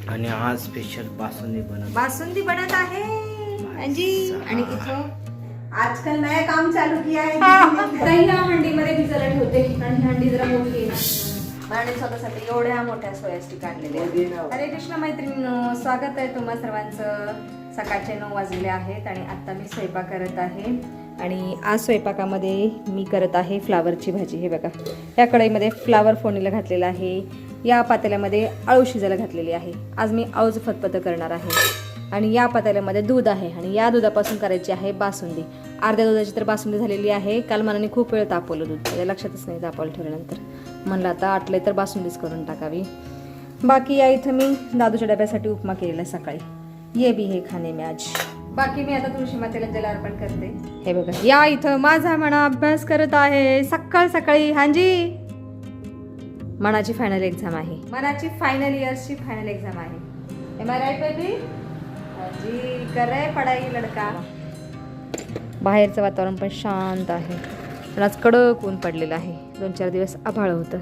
आणि आज स्पेशल बासुंदी बनत आहे अंजी आणि इथं आजकल नया काम चालू किया है पहिल्या हंडीमध्ये भिजायला ठेवते आणि हंडी जरा मोठी आहे आणि स्वतःसाठी एवढ्या मोठ्या सोया स्टिक आणलेल्या आहेत. हरे कृष्ण मैत्रिणींनो, स्वागत आहे तुम्हा सर्वांचं. सकाळचे 9 वाजले आहेत आणि आता मी स्वयंपाक करत आहे. आणि आज स्वयंपाकामध्ये मी करत आहे फ्लावरची भाजी. हे बघा, या कढईमध्ये फ्लावर फोडणीला घातलेला आहे. या पातेल्यामध्ये आळू शिजायला घातलेली आहे. आज मी आळूचं फतफतं करणार आहे. आणि या पातेल्यामध्ये दूध आहे आणि या दुधापासून करायची आहे बासुंदी. अर्ध्या दुधाची तर बासुंदी झालेली आहे. काल मनाने खूप वेळ तापवलं दूध, त्याच्या लक्षातच नाही तापवलं ठेवल्यानंतर. म्हणलं आता आटले तर बासुंदीच करून टाकावी. बाकी या इथं मी दादूच्या डब्यासाठी उपमा केलेला सकाळी. ये भी हे खाणे में आज. बाकी मी आता तुळशी मातेला जल अर्पण करते. हे बघा, या इथं माझा म्हणा अभ्यास करत आहे सकाळ सकाळी. हांजी, मनाची फायनल एक्झाम आहे. मनाची फायनल इयर्सची फायनल एक्झाम आहे. Am I right baby? हांजी, कर रहे पढाई लडका. बाहेरचं वातावरण पण शांत आहे. पण आज कडक ऊन पडलेलं आहे. 2-4 दिवस आभाळ होतं.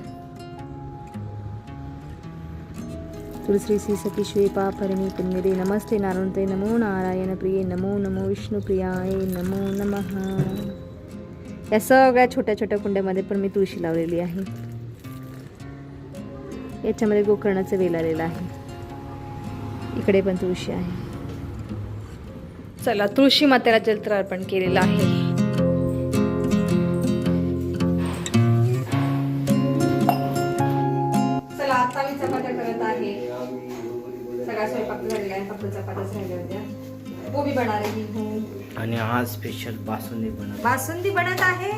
तुलसी श्री सती श्री पापरिणी पुण्यदे नमस्ते नारायणते नमो नारायण प्रिये नमो नमो विष्णू प्रियाय नमो नमः. या सगळ्या छोट्या छोट्या कुंड्यामध्ये पण मी तुळशी लावलेली आहे. याच्यामध्ये गोकर्णाचं वेल आलेलं आहे. इकडे पण तुळशी आहे. चला, तुळशी मातेला जल अर्पण केलेलं आहे. चला, आता मी चपात्या करत आहे. सगळा स्वयंपाक झालेला आहे, फक्त चपात्याच राहिल्या होत्या. गोबी बना रही हूँ. आणि आज स्पेशल बासुंदी बनत आहे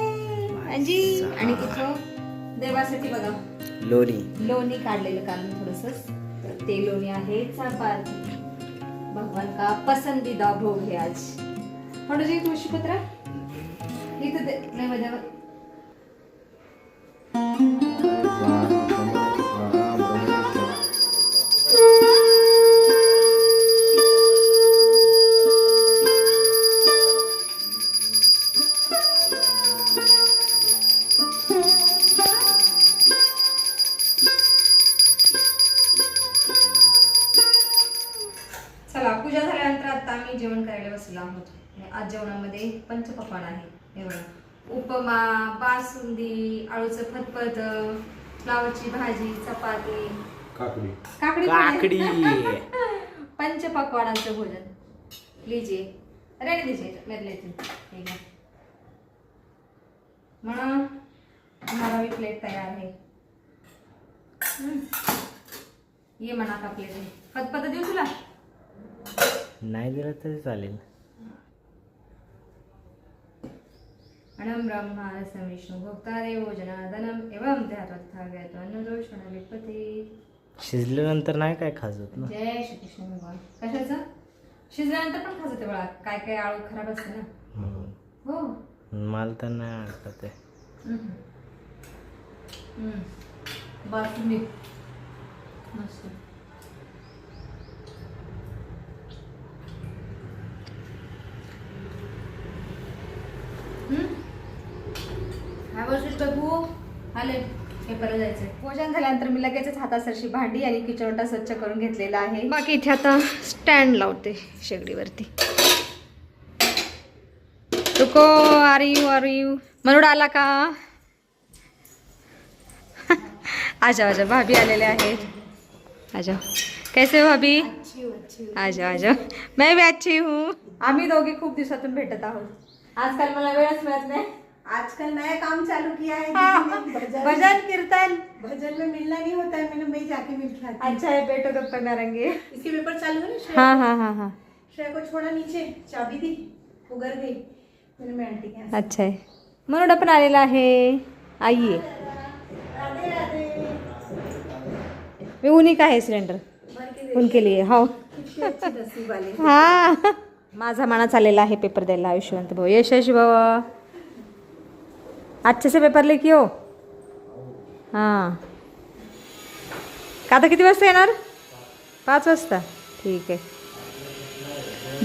अंजी. आणि इथं देवासाठी बघा लोणी काढलेलं काढून थोडस. ते लोणी आहे. चपाती, भगवान का पसंदीदा भोग है आज. म्हणून जी तुळशीपत्र इथं नैवेद्यावर. चला, पूजा झाल्यानंतर आता आम्ही जेवण करायला बसलो आहोत. आज जेवणामध्ये पंचपक्वान्न आहे. हे बघा, उपमा, बासुंदी, आळूचं फतफत, फ्लावरची भाजी, चपाती, काकडी पंचपक्वान्नाचं भोजन. लीजिए, रेडी दीजिए मेरे लिए. म्हणून हमारा भी प्लेट तयार है. ये मना का प्लेट आहे. फतफत देऊ तुला? नाही दिलं तरी चालेल. अनम ब्रह्मा रसम विष्णू भोक्तादेव जनार्दनम एवं ध्यात्वत्थागतो अन्नदोषण विपते. शिजल्यानंतर नाही काय खाजत ना. जय श्री कृष्ण भगवान. कशाचं? शिजल्यानंतर पण खाजत बघा. काय काय आळू खराब असते ना. हो, मला तर नाही आवडत ते. बासुंदी मस्त. पेपरला जायचंय. भोजन झाल्यानंतर मी लगेचच हातासरशी भांडी आणि किचन ओटा स्वच्छ करून घेतलेला आहे. बाकी इथे आता स्टँड लावते शेगडीवरती. रुको, आर यू मनोड आला का? आजा आजा, भाभी आलेले आहेत. आजा, कैसे हो भाभी? आजा आजा, मैं भी अच्छी हूँ. आम्ही दोघे खूप दिवसातून भेटत आहोत. आजकाल मला वेळच मिळत नाही. आजकल नया काम चालू किया है भजन कीर्तन. भजन में मिलना नहीं होता है. मैंने मैं जाके मिल के आती हूँ. अच्छा है, बैठो गप्पा मारेंगे. इसके पेपर चालू है ना. श्रेया हाँ हाँ हाँ हाँ, श्रेया को छोड़ा नीचे, चाबी दी, वो घर गई. मैंने मैं आंटी के यहाँ. अच्छा है. मनोडा पण आलेला आहे. आइए. राधे राधे. मी उन्हीं का है सिलेंडर उनके लिए. हो, कितनी अच्छी नसीब वाले. हा. माझा माना चाललेला आहे पेपर द्यायला. आयुष्यवंत भाऊ, यशस्वी भाऊ, अच्छे से पेपर लेके हो. हां, का आता किती वाजता येणार? 5 वाजता. ठीक आहे.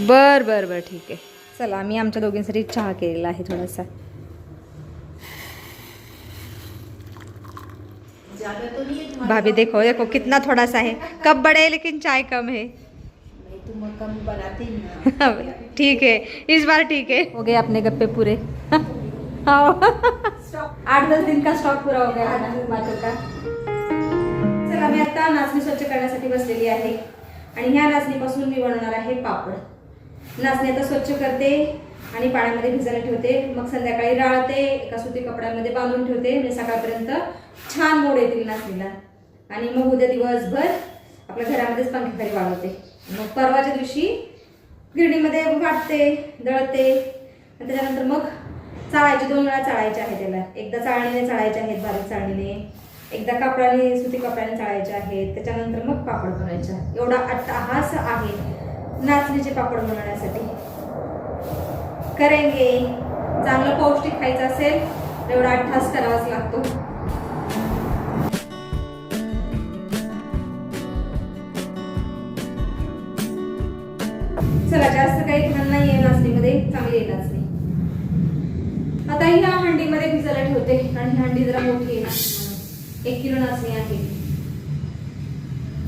बर बर बर, ठीक आहे. चला, मी आमच्या दोघींसाठी चहा केलेला आहे थोडासा. ज्यादा तो नहीं है तुम्हारे भाभी पास? देखो देखो कितना थोड़ा सा है, कप बड़े है लेकिन चाय कम है। नहीं तुम कम बनाती ही ना। ठीक है, इस बार ठीक है। हो गए अपने गप्पे पूरे। हाँ 8-10 दिन का स्टॉक पूरा हो गया बातों का। चला मी आता नाचणी स्वच्छ करण्यासाठी बसलेली आहे आणि ह्या नाचणीपासून मी बनवणार आहे पापड. नाचणी आता स्वच्छ करते आणि पाण्यामध्ये भिजायला ठेवते, मग संध्याकाळी राळते, एका सुती कपड्यामध्ये बांधून ठेवते म्हणजे सकाळपर्यंत छान मोड येतील नाचणीला. आणि मग उद्या दिवसभर आपल्या घरामध्येच पंख्याखाली वाळवते. मग परवाच्या दिवशी गिरणीमध्ये वाटते, दळते आणि त्याच्यानंतर मग चाळायचे, 2 वेळा चाळायचे आहे त्याला. एकदा चाळणीने चाळायचे आहेत, बारीक चाळणीने, एकदा कापडाने, सुती कपड्याने चाळायचे आहेत. त्याच्यानंतर मग पापड बनवायचे. एवढा अट्टहास आहे नाचणीचे पापड बनवण्यासाठी. करेंगे, चांगलं पौष्टिक खायचं असेल तर एवढा अट्टहास करावाच लागतो. चला जास्त काही घाण नाहीये नाचणीमध्ये, चांगली आहे नाचणी. आता ह्या हंडीमध्ये भिजायला ठेवते आणि ही हंडी जरा मोठी आहे ना, 1 किलो नाचणी आहे.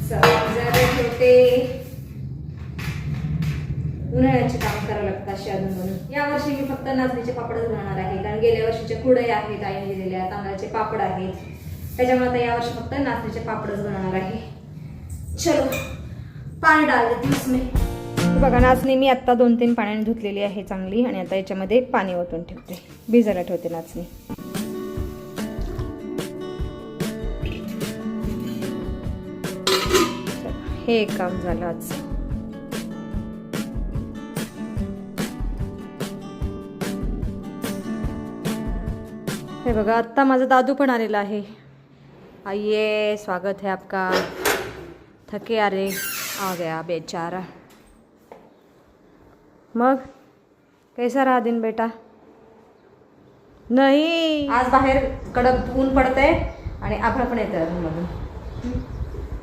चला भिजायला ठेवते. उन्हाळ्याचे काम करावं लागतं अशी अजून म्हणून. यावर्षी मी फक्त नाचणीचे पापडच बनवणार आहे, कारण गेल्या वर्षीचे कुरडई आहेत आईने दिलेल्या, तांदळाचे पापड आहेत, त्याच्यामुळे आता यावर्षी फक्त नाचणीचे पापडच बनवणार आहे. चलो पाणी डाल देते इसमें. बघा नाचणी मी आत्ता 2-3 पाण्याने धुतलेली आहे चांगली आणि आता याच्यामध्ये पाणी ओतून ठेवते, भिजायला ठेवते नाचणी. हे एक काम झालं आज. हे बघा आत्ता माझा दादू पण आलेला आहे. आइए स्वागत है आपका. थके आ रे आ गया बेचारा. मग कैसा रहा दिन बेटा? नाही आज बाहेर कडक ऊन पडतंय आणि आभाळ पण येतं रूममधून.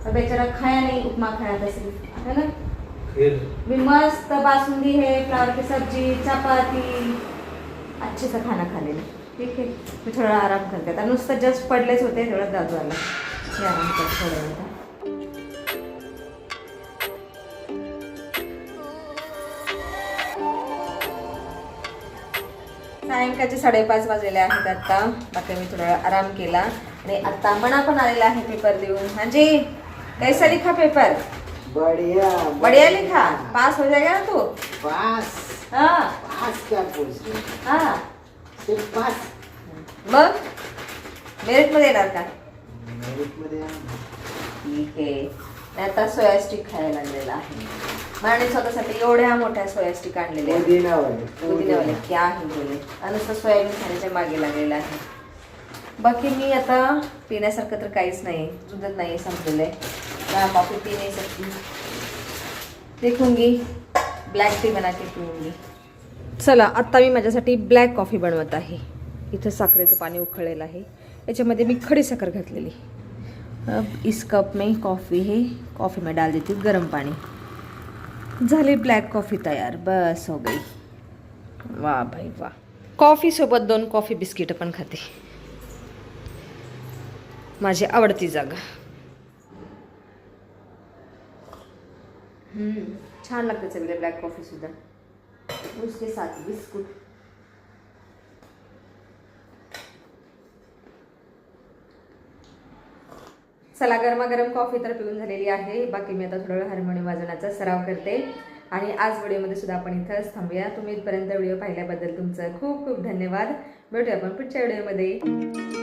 तर बेचारा खाया नाही, उपमा खाया असेल है ना. मी मस्त बासुंदी है, फ्लावर की सब्जी, चपाती, अच्छे सा खाना खा लेना. ठीक आहे, मी थोडा आराम करते. आता नुसतं जस्ट पडलेच होते, थोडं दादू आला, मी आराम करते थोडा वेळ. सायंकाळचे 5:30 वाजलेले आहेत आता. बाकी मी थोडा आराम केला आणि आता मना पण आलेला आहे पेपर देऊन. हाँ जी, कैसा लिखा पेपर? बढ़िया बढ़िया लिखा. पास हो जाएगा ना तू? पास हाँ पास क्या पूछ रही? हाँ. सिर्फ पास मग मेरिट मध्ये येणार का? मेरिट मध्ये ठीक आहे. आता सोया स्टिक खायला लागलेला आहे. आणि स्वतःसाठी एवढ्या मोठ्या सोया स्टिक आणलेल्या आहेत. पुदिनावाले क्या आहे बोले, नुसतं सोयाबीन खाण्याच्या मागे लागलेला आहे. बाकी मी आता पिण्यासारखं तर काहीच नाही, दूधच नाही, संपलेलं आहे. मैं कॉफी पी नहीं सकती, देखूंगी ब्लॅक टी बना के पिऊंगी. चला आत्ता मी माझ्यासाठी ब्लॅक कॉफी बनवत आहे. इथं साखरेचं पाणी उकळलेलं आहे, याच्यामध्ये मी खडी साखर घातलेली. अब इस कप में कॉफ़ी है, कॉफ़ी में डाल देती हूँ गर्म पानी. झाली ब्लॅक कॉफी तयार, बस हो गई. वाह भाई वाह. कॉफी सोबत 2 कॉफी बिस्किट पण खाते, माझी आवडती जागा. छान लागते चवीला ब्लॅक कॉफी सुद्धा, उसके साथ बिस्कुट. चला गरमागरम कॉफी तर पिऊन झालेली आहे. बाकी मी आता थोडा वेळ हार्मोनियम वाजवण्याचा सराव करते आणि आज व्हिडिओमध्ये सुद्धा आपण इथंच थांबूया. तुम्ही इथपर्यंत व्हिडिओ पाहिल्याबद्दल तुमचं खूप खूप धन्यवाद. भेटूया आपण पुढच्या व्हिडिओमध्ये.